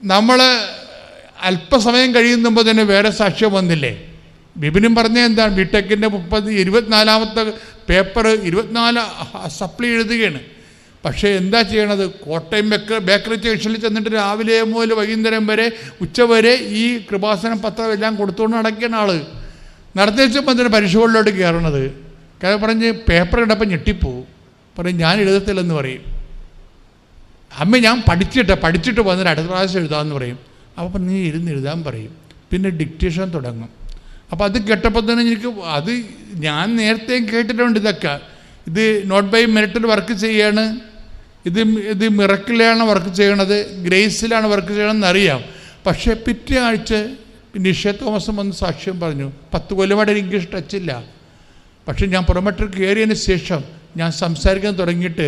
നമ്മൾ അല്പസമയം കഴിയുമ്പോൾ തന്നെ വേറെ സാക്ഷ്യം വന്നില്ലേ? ബിബിനും പറഞ്ഞ എന്താണ്, ബിടെക്കിൻ്റെ 24ാമത്തെ പേപ്പർ 24 സപ്ലി എഴുതുകയാണ്. പക്ഷേ എന്താ ചെയ്യണത്? കോട്ടയം ബേക്കറി സ്റ്റേഷനിൽ ചെന്നിട്ട് രാവിലെ മുതൽ വൈകുന്നേരം വരെ ഉച്ചവരെ ഈ കൃപാസനം പത്രം എല്ലാം കൊടുത്തുകൊണ്ട് നടക്കുകയാണ് ആൾ. നടത്തി വെച്ചപ്പോൾ അതിന് പരീക്ഷകളിലോട്ട് കയറണത് പറഞ്ഞ് പേപ്പർ ഇടപ്പം ഞെട്ടിപ്പോവും. പറയും ഞാൻ എഴുതത്തില്ലെന്ന് പറയും. അമ്മ ഞാൻ പഠിച്ചിട്ട് വന്നിട്ട് അടുത്ത പ്രാവശ്യം എഴുതാമെന്ന് പറയും. അപ്പം നീ ഇരുന്ന് എഴുതാൻ പറയും. പിന്നെ ഡിക്റ്റേഷൻ തുടങ്ങും. അപ്പോൾ അത് കേട്ടപ്പോൾ തന്നെ എനിക്ക് അത് ഞാൻ നേരത്തെയും കേട്ടിട്ടുണ്ട് ഇതൊക്കെ. ഇത് നോട്ട് ബൈ മെറിറ്റിൽ വർക്ക് ചെയ്യാണ്, ഇത് മിറക്കിലാണ് വർക്ക് ചെയ്യണത്, ഗ്രേസിലാണ് വർക്ക് ചെയ്യണമെന്ന് അറിയാം. പക്ഷേ പിറ്റേ ആഴ്ച നിഷ തോമസും വന്ന് സാക്ഷ്യം പറഞ്ഞു. 10 കൊല്ലമായിട്ട് ഇംഗ്ലീഷ് ടച്ചില്ല. പക്ഷേ ഞാൻ പുറമെട്രിക് കയറിയതിന് ശേഷം ഞാൻ സംസാരിക്കാൻ തുടങ്ങിയിട്ട്,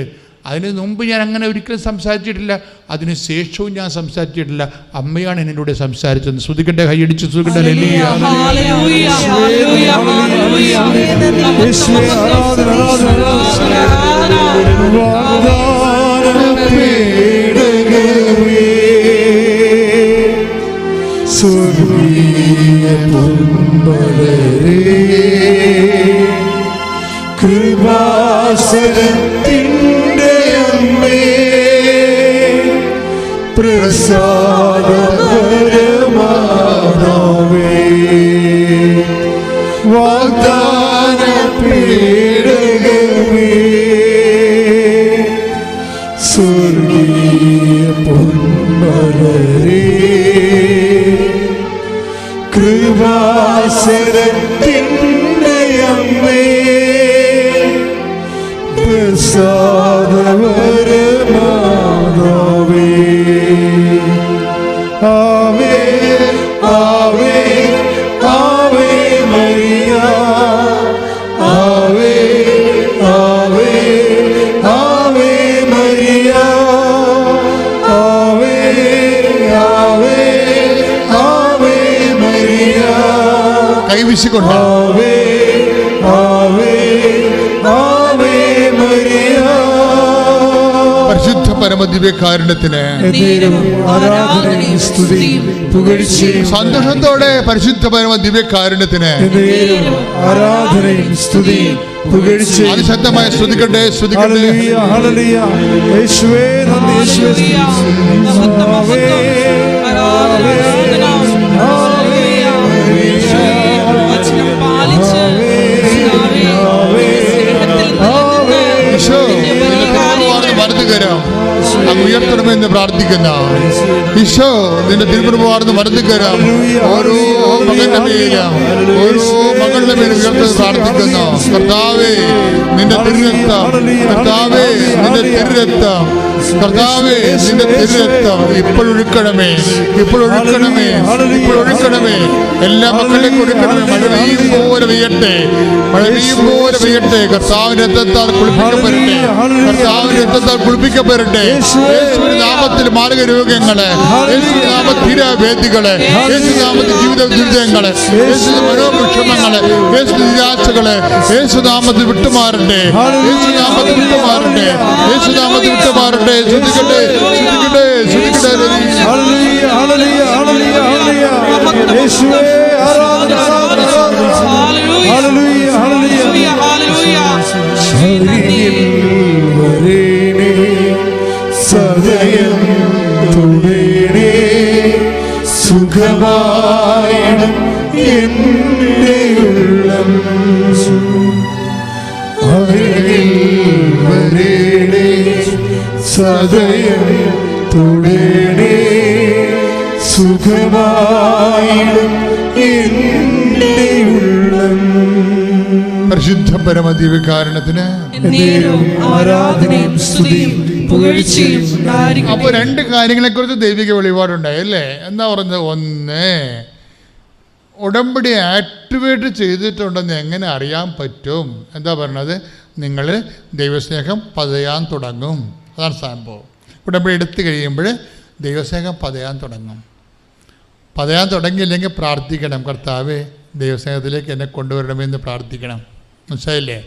അതിന് മുമ്പ് ഞാൻ അങ്ങനെ ഒരിക്കലും സംസാരിച്ചിട്ടില്ല, അതിന് ശേഷവും ഞാൻ സംസാരിച്ചിട്ടില്ല. അമ്മയാണ് എന്നോട് സംസാരിച്ചത്. ശ്രുതിക്കട്ടെ, കൈയടിച്ച് ശ്രുതിക്കട്ടെ. കൃപാസനത്തിൻ്റെ അമ്മേ, പ്രസാദപരമാതാവേ, വാഗ്ദാന പീഠകമേ, സ്വർഗീയ പൊന്മലരേ, കൃപാസനത്തിൻ്റെ അമ്മേ, പ്രസാദപരമാതാവേ, ആവേ ആവേ ആവേ മരിയ, ആവേ ആവേ ആവേ മരിയ, ആവേ ആവേ ആവേ മരിയ. കൈവീശിക്കൊണ്ട് ആവേ ആവേ ആവേ മരിയ. പരിശുദ്ധ പരമദിവ്യകാരുണ്യത്തിന് സന്തോഷത്തോടെ പരിശുദ്ധ പരമദിവ്യകാരുണ്യത്തിന് ആരാധനയും സ്തുതിയും പുകഴ്ചയും അതിശക്തമായ സ്തുതിക്കട്ടെ, സ്തുതിക്കട്ടെ. യേശുവേ നന്ദി, യേശുവേ ഉയർത്തണമെന്ന് പ്രാർത്ഥിക്കുന്ന ഈശോ, നിന്റെ തിരുപ്രഭാർന്ന് മറന്നുകരാം. ഓരോ മകന്റെ മേലും ഓരോ മകളുടെ മേലും ഉയർത്തി പ്രാർത്ഥിക്കുന്ന കർത്താവേ, നിന്റെ തിരുരക്തം, കർത്താവേ നിന്റെ തിരുരക്തം, കർത്താവേ നിന്റെ തിരുരക്തം ഇപ്പോഴൊഴുക്കണമേ, ഇപ്പോഴൊഴുക്കണമേ, ഇപ്പോഴൊഴുക്കണമേ. എല്ലാ മക്കളിലേക്ക് ഒഴുക്കണമേ. മഴ പെയ്യും പോലെ പെയ്യട്ടെ, മഴ പെയ്യും പോലെ പെയ്യട്ടെ. കർത്താവിന്റെ രക്തത്താൽ കുളിപ്പിക്കപ്പെടട്ടെ, കർത്താവിന്റെ രക്തത്താൽ കുളിപ്പിക്കപ്പെടട്ടെ. യേശുവിന്റെ നാമത്തിൽ മാരക രോഗങ്ങളെ, യേശുവിന്റെ നാമത്തിൽ തീരാവേദികളെ, യേശുവിന്റെ നാമത്തിൽ ജീവിത ദുരിതങ്ങളെ, യേശുവിന്റെ മനോവിഷമങ്ങളെ, യേശുവിന്റെ നിരാശകളെ യേശുനാമത്തിൽ വിട്ടുമാറട്ടെ, യേശുനാമത്തിൽ വിട്ടുമാറട്ടെ, യേശുനാമത്തിൽ വിട്ടുമാറട്ടെ. ശ്രദ്ധിക്കട്ടെ, ശ്രദ്ധിക്കട്ടെ, ശ്രദ്ധിക്കട്ടെ. യേശുവേ ആരാധന, ഹല്ലേലൂയ, ഹല്ലേലൂയ, സദയം തുടരേ, സുഖമായിടും എൻ്റെ ഉള്ളം, അരികിൽ വരേണേ, സദയം തുടരേ, സുഖമായിടും എൻ്റെ ഉള്ളം. പരിശുദ്ധ പരമദിവ്യകാരുണ്യത്തിന് ആരാധനയും സ്തുതിയും പുകഴ്ചയും. അപ്പോൾ 2 കാര്യങ്ങളെക്കുറിച്ച് ദൈവിക വെളിപാടുണ്ടായി അല്ലേ? എന്താ പറയുന്നത്? ഒന്ന്, ഉടമ്പടി ആക്ടിവേറ്റ് ചെയ്തിട്ടുണ്ടെന്ന് എങ്ങനെ അറിയാൻ പറ്റും? എന്താ പറയണത്? നിങ്ങൾ ദൈവസ്നേഹം പതയാൻ തുടങ്ങും. അതാണ് സംഭവം. ഉടമ്പടി എടുത്തു കഴിയുമ്പോൾ ദൈവസ്നേഹം പതയാൻ തുടങ്ങും. പതയാൻ തുടങ്ങിയില്ലെങ്കിൽ പ്രാർത്ഥിക്കണം, കർത്താവേ ദൈവസ്നേഹത്തിലേക്ക് എന്നെ കൊണ്ടുവരണമെന്ന് പ്രാർത്ഥിക്കണം. മനസ്സിലായില്ലേ?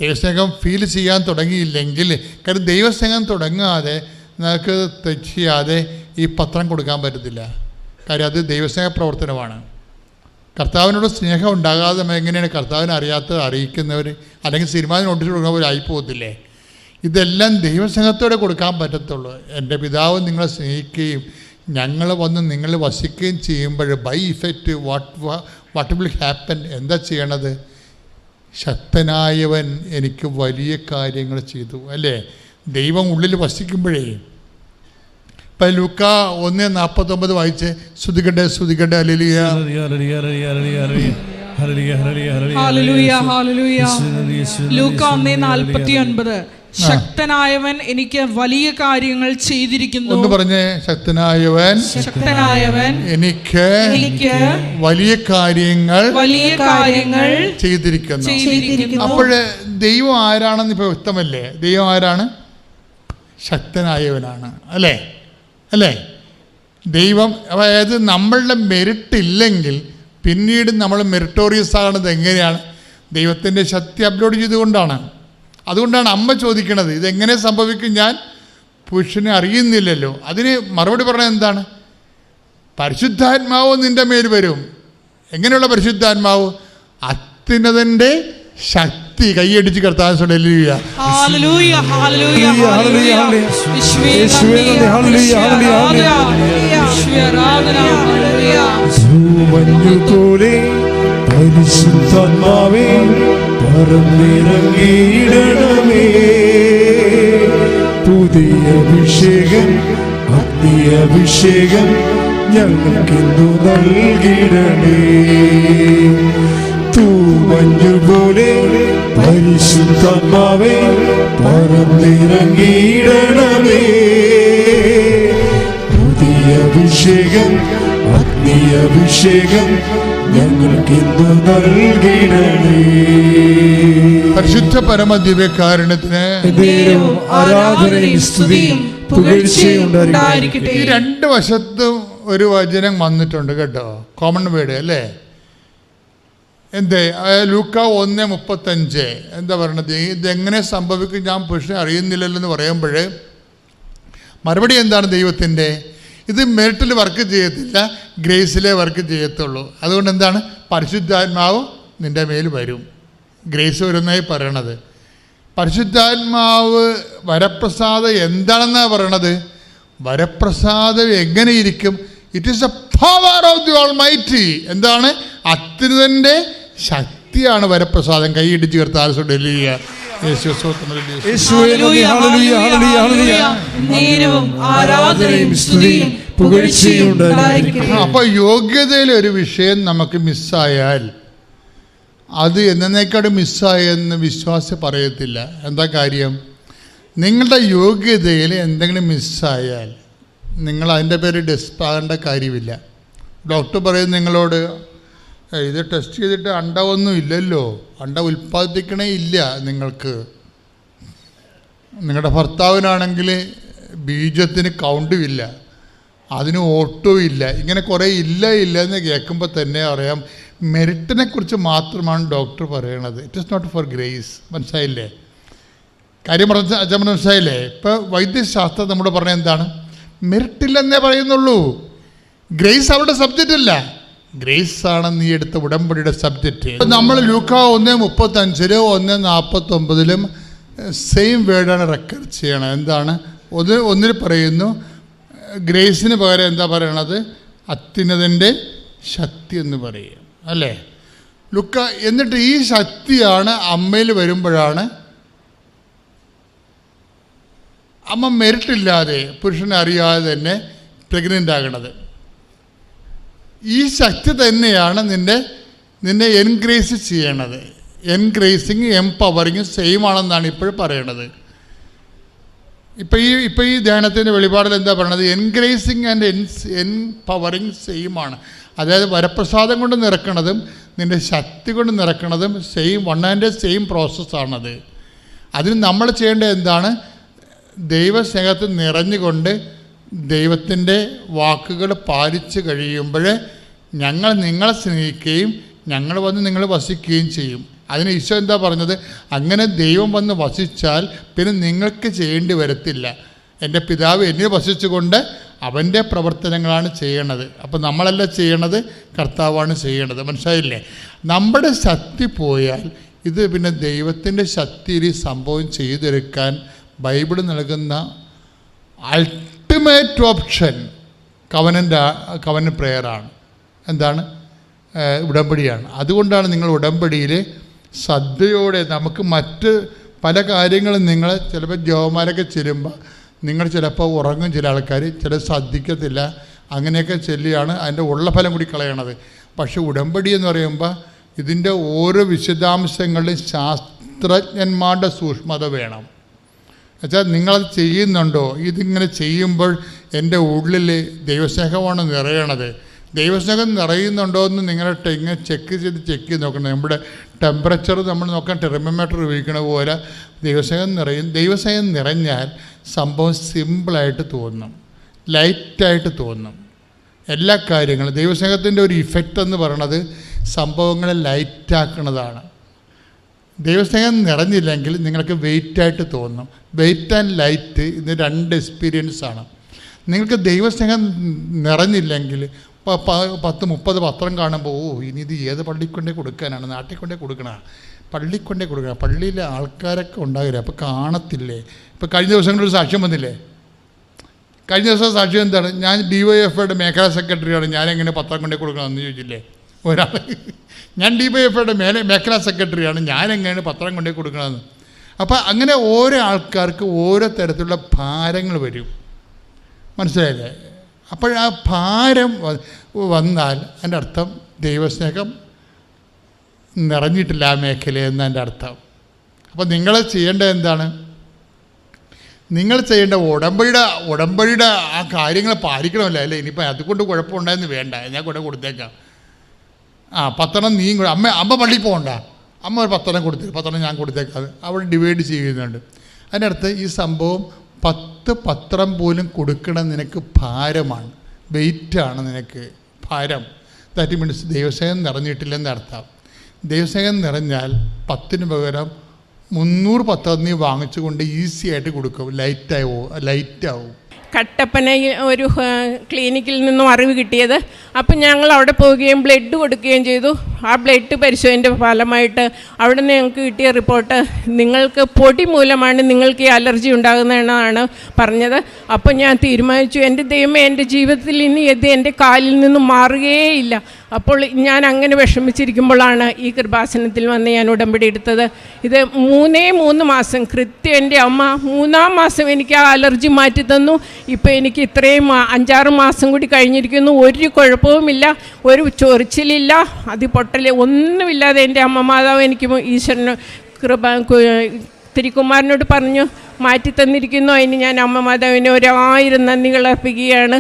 ദൈവസ്നേഹം ഫീൽ ചെയ്യാൻ തുടങ്ങിയില്ലെങ്കിൽ, കാരണം ദൈവസ്നേഹം തുടങ്ങാതെ നമുക്ക് ചെയ്യാതെ ഈ പത്രം കൊടുക്കാൻ പറ്റത്തില്ല. കാര്യം അത് ദൈവസ്നേഹ പ്രവർത്തനമാണ്. കർത്താവിനോട് സ്നേഹം ഉണ്ടാകാതെ എങ്ങനെയാണ് കർത്താവിനെ അറിയാത്തത് അറിയിക്കുന്നവർ, അല്ലെങ്കിൽ സിനിമ നോട്ടീസ് കൊടുക്കുന്നവർ ആയിപ്പോകത്തില്ലേ? ഇതെല്ലാം ദൈവസ്നേഹത്തോടെ കൊടുക്കാൻ പറ്റത്തുള്ളൂ. എൻ്റെ പിതാവ് നിങ്ങളെ സ്നേഹിക്കുകയും ഞങ്ങൾ വന്ന് നിങ്ങൾ വസിക്കുകയും ചെയ്യുമ്പോൾ by effect what will happen? എന്താ ചെയ്യണത്? ശക്തനായവൻ എനിക്ക് വലിയ കാര്യങ്ങൾ ചെയ്തു, അല്ലേ? ദൈവം ഉള്ളിൽ വസിക്കുമ്പോഴേ. ഇപ്പം ലൂക്ക 1:49 വായിച്ച് സ്തുതിക്കട്ടെ സ്തുതിക്കട്ടെ ഹല്ലേലൂയ ഹല്ലേലൂയ ഹല്ലേലൂയ. ലൂക്ക 1:49 ശക്തനായവൻ എനിക്ക് വലിയ കാര്യങ്ങൾ ചെയ്തിരിക്കുന്നു. ഒന്ന് പറഞ്ഞേ, ശക്തനായവൻ എനിക്ക് വലിയ കാര്യങ്ങൾ ചെയ്തിരിക്കുന്നു. അപ്പോഴ് ദൈവം ആരാണെന്ന് ഇപ്പൊ വ്യക്തമല്ലേ? ദൈവം ആരാണ്? ശക്തനായവനാണ്, അല്ലേ? അല്ലേ? ദൈവം, അതായത് നമ്മളുടെ മെറിറ്റ് ഇല്ലെങ്കിൽ പിന്നീട് നമ്മൾ മെറിറ്റോറിയസ് ആകുന്നത് എങ്ങനെയാണ്? ദൈവത്തിൻ്റെ ശക്തി അപ്ലോഡ് ചെയ്തുകൊണ്ടാണ്. അതുകൊണ്ടാണ് അമ്മ ചോദിക്കണത്, ഇതെങ്ങനെ സംഭവിക്കും? ഞാൻ പുരുഷനെ അറിയുന്നില്ലല്ലോ. അതിന് മറുപടി പറഞ്ഞത് എന്താണ്? പരിശുദ്ധാത്മാവ് നിൻ്റെ മേൽ വരും. എങ്ങനെയുള്ള പരിശുദ്ധാത്മാവ്? അത്യുന്നതൻ്റെ ശക്തി. കൈയടിച്ച് കർത്താവ് ഹല്ലേലൂയ ഹല്ലേലൂയ ഹല്ലേലൂയ ഹല്ലേലൂയ. പരിശുദ്ധാത്മാവേ പറന്നിറങ്ങിയിടണമേ, പുതിയ അഭിഷേകം അഗ്നി അഭിഷേകം ഞങ്ങൾക്കിന്നു നൽകിടണേ. തൂമഞ്ഞുപോലെ പരിശുദ്ധാത്മാവേ പറന്നിറങ്ങിയിടണമേ, പുതിയ അഭിഷേകം അഗ്നി അഭിഷേകം ഞങ്ങൾക്കിന്നു നൽകിടണേ. പരിശുദ്ധ പരമ ദിവ്യകാരുണ്യത്തിന് ആരാധനയും സ്തുതിയും പുകഴ്ചയും ഉണ്ടായിരിക്കട്ടെ. ഈ രണ്ട് വശത്തും ഒരു വചനം വന്നിട്ടുണ്ട് കേട്ടോ, കോമൺ വേർഡ്, അല്ലേ? എന്തേ? ലൂക്ക 1:35 എന്താ പറയണത്? ഇതെങ്ങനെ സംഭവിക്കും? ഞാൻ പുരുഷനെ അറിയുന്നില്ലല്ലോ എന്ന് പറയുമ്പോൾ മറുപടി എന്താണ് ദൈവത്തിൻ്റെ? ഇത് മെറിറ്റിൽ വർക്ക് ചെയ്യത്തില്ല, ഗ്രേസിലെ വർക്ക് ചെയ്യത്തുള്ളൂ. അതുകൊണ്ട് എന്താണ്? പരിശുദ്ധാത്മാവ് നിൻ്റെ മേൽ വരും. ഗ്രേസ് വരുന്നതായി പറയണത്. പരിശുദ്ധാത്മാവ് വരപ്രസാദം എന്താണെന്നാണ് പറയണത്? വരപ്രസാദം എങ്ങനെയിരിക്കും? It is A power of the almighty. എന്താണ്? അത്യുന്നതൻ്റെ ശക്തിയാണ് വരപ്രസാദം. കൈയിടിച്ച് കർത്താവ് ഹല്ലേലൂയ അപ്പൊ യോഗ്യതയിലെ ഒരു വിഷയം നമുക്ക് മിസ്സായാൽ അത് എന്നേക്കാട് മിസ്സായെന്ന് വിശ്വാസി പറയത്തില്ല. എന്താ കാര്യം? നിങ്ങളുടെ യോഗ്യതയിൽ എന്തെങ്കിലും മിസ്സായാൽ നിങ്ങൾ അതിൻ്റെ പേര് ഡെസ്പാകേണ്ട കാര്യമില്ല. ഡോക്ടർ പറയും നിങ്ങളോട്, ഇത് ടെസ്റ്റ് ചെയ്തിട്ട് അണ്ടമൊന്നും ഇല്ലല്ലോ, അണ്ടം ഉൽപ്പാദിപ്പിക്കണേ ഇല്ല നിങ്ങൾക്ക്. നിങ്ങളുടെ ഭർത്താവിനാണെങ്കിൽ ബീജത്തിന് കൗണ്ടുമില്ല, അതിന് ഓട്ടോ ഇല്ല. ഇങ്ങനെ കുറേ ഇല്ല എന്ന് കേൾക്കുമ്പോൾ തന്നെ അറിയാം മെറിറ്റിനെ കുറിച്ച് മാത്രമാണ് ഡോക്ടർ പറയണത്. It is not for grace. മനസ്സിലായില്ലേ? കാര്യം അച്ഛൻ മനസ്സിലായില്ലേ? ഇപ്പോൾ വൈദ്യശാസ്ത്രം നമ്മൾ പറഞ്ഞത് എന്താണ്? മെറിറ്റില്ലെന്നേ പറയുന്നുള്ളൂ. ഗ്രേസ് അവരുടെ സബ്ജക്റ്റ് അല്ല. ഗ്രേസ് ആണ് നീ എടുത്ത ഉടമ്പടിയുടെ സബ്ജക്റ്റ്. നമ്മൾ ലൂക്ക 1:35 1:49 സെയിം വേർഡാണ് റെക്കർ ചെയ്യണം. എന്താണ്? ഒന്നിൽ പറയുന്നു ഗ്രേസിന് പകരം എന്താ പറയണത്? അത്യുന്നതൻ്റെ ശക്തി എന്ന് പറയും, അല്ലേ? ലുക്ക. എന്നിട്ട് ഈ ശക്തിയാണ് അമ്മയിൽ വരുമ്പോഴാണ് അമ്മ മെറിറ്റില്ലാതെ പുരുഷനെ അറിയാതെ തന്നെ പ്രഗ്നൻ്റ് ആകണത്. ഈ ശക്തി തന്നെയാണ് നിന്നെ എൻഗ്രേസ് ചെയ്യണത്. എൻഗ്രേസിങ് എംപവറിങ് സെയിം ആണെന്നാണ് ഇപ്പോഴും പറയണത്. ഇപ്പോൾ ഈ ധ്യാനത്തിൻ്റെ വെളിപാടിൽ എന്താ പറയണത്? എൻഗ്രേസിങ് ആൻഡ് എംപവറിങ് സെയിം ആണ്. അതായത് വരപ്രസാദം കൊണ്ട് നിറക്കണതും നിൻ്റെ ശക്തി കൊണ്ട് നിറക്കണതും സെയിം, വൺ ആൻഡ് സെയിം പ്രോസസ്സാണത്. അതിന് നമ്മൾ ചെയ്യേണ്ടത് എന്താണ്? ദൈവസ്നേഹത്തിൽ നിറഞ്ഞുകൊണ്ട് ദൈവത്തിൻ്റെ വാക്കുകൾ പാലിച്ച് കഴിയുമ്പോൾ ഞങ്ങൾ നിങ്ങളെ സ്നേഹിക്കുകയും ഞങ്ങൾ വന്ന് നിങ്ങൾ വസിക്കുകയും ചെയ്യും. അതിന് ഈശോ എന്താ പറഞ്ഞത്? അങ്ങനെ ദൈവം വന്ന് വസിച്ചാൽ പിന്നെ നിങ്ങൾക്ക് ചെയ്യേണ്ടി വരത്തില്ല. എൻ്റെ പിതാവ് എന്നിൽ വസിച്ചുകൊണ്ട് അവൻ്റെ പ്രവർത്തനങ്ങളാണ് ചെയ്യണത്. അപ്പോൾ നമ്മളല്ല ചെയ്യണത്, കർത്താവാണ് ചെയ്യണത്. മനസ്സിലായില്ലേ? നമ്മുടെ ശക്തി പോയാൽ ഇത് പിന്നെ ദൈവത്തിൻ്റെ ശക്തിയിൽ ഈ സംഭവം ചെയ്തെടുക്കാൻ ബൈബിൾ നൽകുന്ന അൾട്ടിമേറ്റ് ഓപ്ഷൻ കവനൻ്റ് പ്രെയറാണ്. എന്താണ്? ഉടമ്പടിയാണ്. അതുകൊണ്ടാണ് നിങ്ങൾ ഉടമ്പടിയിൽ ശ്രദ്ധയോടെ, നമുക്ക് മറ്റ് പല കാര്യങ്ങളും നിങ്ങൾ ചിലപ്പോൾ ജോമാരൊക്കെ ചെല്ലുമ്പോൾ നിങ്ങൾ ചിലപ്പോൾ ഉറങ്ങും, ചില ആൾക്കാർ ചില ശ്രദ്ധിക്കത്തില്ല, അങ്ങനെയൊക്കെ ചെല്ലിയാണ് അതിൻ്റെ ഉള്ള ഫലം കൂടി കളയണത്. പക്ഷെ ഉടമ്പടി എന്ന് പറയുമ്പോൾ ഇതിൻ്റെ ഓരോ വിശദാംശങ്ങളിലും ശാസ്ത്രജ്ഞന്മാരുടെ സൂക്ഷ്മത വേണം. എന്നുവെച്ചാൽ നിങ്ങളത് ചെയ്യുന്നുണ്ടോ, ഇതിങ്ങനെ ചെയ്യുമ്പോൾ എൻ്റെ ഉള്ളിൽ ദൈവസ്നേഹമാണ് നിറയണത്, ദൈവസ്നേഹം നിറയുന്നുണ്ടോ എന്ന് നിങ്ങളുടെ ഇങ്ങനെ ചെക്ക് ചെയ്ത് നോക്കണം. നമ്മുടെ ടെമ്പറേച്ചർ നമ്മൾ നോക്കാൻ തെർമോമീറ്റർ ഉപയോഗിക്കണ പോലെ ദൈവസ്നേഹം നിറഞ്ഞാൽ സംഭവം സിമ്പിളായിട്ട് തോന്നും, ലൈറ്റായിട്ട് തോന്നും. എല്ലാ കാര്യങ്ങളും ദൈവസ്നേഹത്തിൻ്റെ ഒരു ഇഫക്റ്റ് എന്ന് പറയണത് സംഭവങ്ങളെ ലൈറ്റാക്കണതാണ്. ദൈവസ്നേഹം നിറഞ്ഞില്ലെങ്കിൽ നിങ്ങൾക്ക് വെയിറ്റായിട്ട് തോന്നും. വെയിറ്റ് ആൻഡ് ലൈറ്റ് ഇത് രണ്ട് എക്സ്പീരിയൻസാണ്. നിങ്ങൾക്ക് ദൈവസ്നേഹം നിറഞ്ഞില്ലെങ്കിൽ 10-30 പത്രം കാണുമ്പോൾ ഇനി ഇത് ഏത് പള്ളിക്കൊണ്ടേ കൊടുക്കാനാണ്, നാട്ടിൽ കൊണ്ടേ കൊടുക്കണ, പള്ളിക്കൊണ്ടേ കൊടുക്കണം, പള്ളിയിലെ ആൾക്കാരൊക്കെ ഉണ്ടാകില്ല, അപ്പോൾ കാണത്തില്ലേ. ഇപ്പോൾ കഴിഞ്ഞ ദിവസങ്ങളൊരു സാക്ഷ്യം വന്നില്ലേ? കഴിഞ്ഞ ദിവസം സാക്ഷ്യം എന്താണ്? ഞാൻ DYFIയുടെ മേഖലാ സെക്രട്ടറിയാണ്, ഞാനെങ്ങനെ പത്രം കൊണ്ടേ കൊടുക്കണമെന്ന് ചോദിച്ചില്ലേ ഒരാൾ. ഞാൻ DYFIയുടെ മേഖലാ സെക്രട്ടറിയാണ്, ഞാനെങ്ങനെ പത്രം കൊണ്ടേ കൊടുക്കണമെന്ന്. അപ്പോൾ അങ്ങനെ ഓരോ ആൾക്കാർക്ക് ഓരോ തരത്തിലുള്ള ഭാരങ്ങൾ വരും. മനസ്സിലായില്ലേ? അപ്പോൾ ആ ഭാരം വന്നാൽ അതിൻ്റെ അർത്ഥം ദൈവസ്നേഹം നിറഞ്ഞിട്ടില്ല ആ മേഖലയെന്ന് എൻ്റെ അർത്ഥം. അപ്പോൾ നിങ്ങൾ ചെയ്യേണ്ടത് എന്താണ്? നിങ്ങൾ ചെയ്യേണ്ട ഉടമ്പടിയുടെ ആ കാര്യങ്ങൾ പാലിക്കണമല്ലോ. അല്ലേ? ഇനിയിപ്പോൾ അതുകൊണ്ട് കുഴപ്പമുണ്ടായെന്ന് വേണ്ട, ഞാൻ കൂടെ കൊടുത്തേക്കാം. പത്രം നീ അമ്മ പള്ളിയിൽ പോകണ്ട, അമ്മ ഒരു പത്രം ഞാൻ കൊടുത്തേക്കാം, അവിടെ ഡിവൈഡ് ചെയ്യുന്നുണ്ട്. അതിനടുത്ത് ഈ സംഭവം 10 പത്രം പോലും കൊടുക്കണം നിനക്ക് ഭാരമാണ്, വെയിറ്റാണ് നിനക്ക് ഭാരം. ദാറ്റ് മീൻസ് ദൈവസ്നേഹം നിറഞ്ഞിട്ടില്ലെന്ന് അർത്ഥം. ദൈവസ്നേഹം നിറഞ്ഞാൽ 10 പകരം 300 പത്രം നീ വാങ്ങിച്ചുകൊണ്ട് ഈസി ആയിട്ട് കൊടുക്കും, ലൈറ്റാവും. കട്ടപ്പനയിൽ ഒരു ക്ലിനിക്കിൽ നിന്നും അറിവ് കിട്ടിയത്. അപ്പം ഞങ്ങൾ അവിടെ പോവുകയും ബ്ലഡ് കൊടുക്കുകയും ചെയ്തു. ആ ബ്ലഡ് പരിശോധനയുടെ ഫലമായിട്ട് അവിടെ നിന്ന് ഞങ്ങൾക്ക് കിട്ടിയ റിപ്പോർട്ട്, നിങ്ങൾക്ക് പൊടി മൂലമാണ് നിങ്ങൾക്ക് ഈ അലർജി ഉണ്ടാകുന്നതെന്നാണ് പറഞ്ഞത്. അപ്പം ഞാൻ തീരുമാനിച്ചു, എൻ്റെ ദൈവമേ, എൻ്റെ ജീവിതത്തിൽ ഇനി ഇത് എൻ്റെ കാലിൽ നിന്നും മാറുകയേയില്ല. അപ്പോൾ ഞാൻ അങ്ങനെ വിഷമിച്ചിരിക്കുമ്പോഴാണ് ഈ കൃപാസനത്തിൽ വന്ന് ഞാൻ ഉടമ്പടി എടുത്തത്. ഇത് 3 മാസം കൃത്യം എൻ്റെ അമ്മ 3-ാം മാസം എനിക്ക് ആ അലർജി മാറ്റി തന്നു. ഇപ്പോൾ എനിക്ക് ഇത്രയും 5-6 മാസം കൂടി കഴിഞ്ഞിരിക്കുന്നു, ഒരു കുഴപ്പവുമില്ല, ഒരു ചൊറിച്ചിലില്ല, പൊട്ടൽ ഒന്നുമില്ലാതെ എൻ്റെ അമ്മ മാതാവ് എനിക്ക് ഈശ്വരന് തിരുക്കുമാരനോട് പറഞ്ഞു മാറ്റി തന്നിരിക്കുന്നു. അതിന് ഞാൻ അമ്മ മാതാവിന് 1000 നന്ദികൾ അർപ്പിക്കുകയാണ്.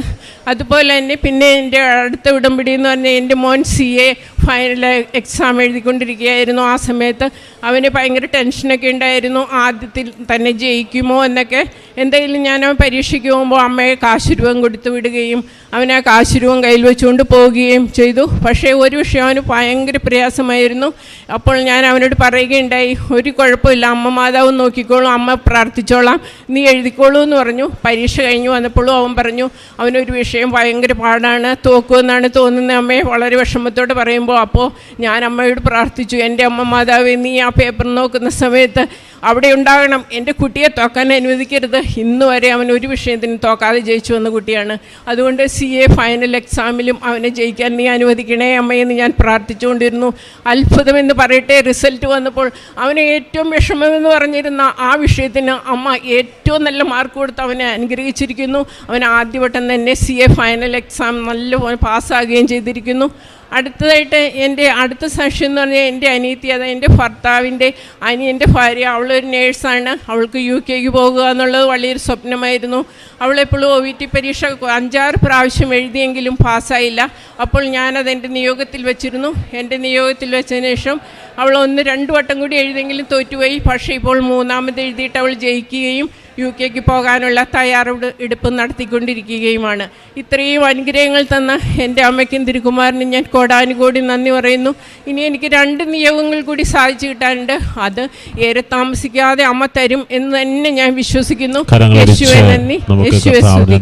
അതുപോലെ തന്നെ പിന്നെ എൻ്റെ അടുത്ത ഉടമ്പടി എന്ന് പറഞ്ഞാൽ എൻ്റെ മോൻ CA ഫൈനൽ എക്സാം എഴുതിക്കൊണ്ടിരിക്കുകയായിരുന്നു. ആ സമയത്ത് അവന് ഭയങ്കര ടെൻഷനൊക്കെ ഉണ്ടായിരുന്നു, ആദ്യത്തിൽ തന്നെ ജയിക്കുമോ എന്നൊക്കെ. എന്തെങ്കിലും ഞാൻ അവൻ പരീക്ഷയ്ക്ക് പോകുമ്പോൾ അമ്മയെ കാശുരൂപം കൊടുത്തു വിടുകയും അവനെ ആ കാശുരൂപം കയ്യിൽ വെച്ചുകൊണ്ട് പോവുകയും ചെയ്തു. പക്ഷേ ഒരു വിഷയം അവന് ഭയങ്കര പ്രയാസമായിരുന്നു. അപ്പോൾ ഞാൻ അവനോട് പറയുകയുണ്ടായി, ഒരു കുഴപ്പമില്ല, അമ്മ മാതാവ് നോക്കിക്കോളും, അമ്മ പ്രാർത്ഥിച്ചോളാം, നീ എഴുതിക്കോളൂ എന്ന് പറഞ്ഞു. പരീക്ഷ കഴിഞ്ഞ് വന്നപ്പോഴും അവൻ പറഞ്ഞു അവനൊരു വിഷയം ഭയങ്കര പാടാണ്, തോക്കുമെന്നാണ് തോന്നുന്നത് അമ്മയെ വളരെ വിഷമത്തോടെ പറയുമ്പോൾ. അപ്പോൾ ഞാൻ അമ്മയോട് പ്രാർത്ഥിച്ചു, എൻ്റെ അമ്മ മാതാവേ, നീ ആ പേപ്പർ നോക്കുന്ന സമയത്ത് അവിടെ ഉണ്ടാകണം, എൻ്റെ കുട്ടിയെ തോക്കാൻ അനുവദിക്കരുത്. ഇന്ന് വരെ അവൻ ഒരു വിഷയത്തിന് തോക്കാതെ ജയിച്ചു വന്ന കുട്ടിയാണ്. അതുകൊണ്ട് CA ഫൈനൽ എക്സാമിലും അവനെ ജയിക്കാൻ നീ അനുവദിക്കണേ അമ്മയെന്ന് ഞാൻ പ്രാർത്ഥിച്ചുകൊണ്ടിരുന്നു. അത്ഭുതമെന്ന് പറയട്ടെ, റിസൾട്ട് വന്നപ്പോൾ അവന് ഏറ്റവും വിഷമമെന്ന് പറഞ്ഞിരുന്ന ആ വിഷയത്തിന് അമ്മ ഏറ്റവും നല്ല മാർക്ക് കൊടുത്ത് അവനെ അനുഗ്രഹിച്ചിരിക്കുന്നു. അവൻ ആദ്യവട്ടം തന്നെ CA ഫൈനൽ എക്സാം നല്ലപോലെ പാസ്സാകുകയും ചെയ്തിരിക്കുന്നു. അടുത്തതായിട്ട് എൻ്റെ അടുത്ത സാക്ഷ്യം എന്ന് പറഞ്ഞാൽ എൻ്റെ അനിയത്തി, അത് എൻ്റെ ഭർത്താവിൻ്റെ അനിയൻ്റെ ഭാര്യ, അവളൊരു നേഴ്സാണ്. അവൾക്ക് UK പോകുക എന്നുള്ളത് വലിയൊരു സ്വപ്നമായിരുന്നു. അവളെപ്പോഴും OVT പരീക്ഷ 5-6 പ്രാവശ്യം എഴുതിയെങ്കിലും പാസ്സായില്ല. അപ്പോൾ ഞാനതെൻ്റെ നിയോഗത്തിൽ വെച്ചിരുന്നു. എൻ്റെ നിയോഗത്തിൽ വെച്ചതിന് ശേഷം അവൾ 1-2 വട്ടം കൂടി എഴുതിയെങ്കിലും തോറ്റുപോയി. പക്ഷേ ഇപ്പോൾ 3ാമത് എഴുതിയിട്ട് അവൾ ജയിക്കുകയും UK പോകാനുള്ള തയ്യാറെടുപ്പ് നടത്തിക്കൊണ്ടിരിക്കുകയുമാണ്. ഇത്രയും അനുഗ്രഹങ്ങൾ തന്ന എൻ്റെ അമ്മയ്ക്കും തിരുക്കുമാരനും ഞാൻ കോടാനുകോടി നന്ദി പറയുന്നു. ഇനി എനിക്ക് 2 നിയോഗങ്ങൾ കൂടി സാധിച്ചു കിട്ടാനുണ്ട്. അത് ഏറെ താമസിക്കാതെ അമ്മ തരും എന്ന് തന്നെ ഞാൻ വിശ്വസിക്കുന്നു. യേശുവേ നന്ദി, യേശുവേ സ്തുതി.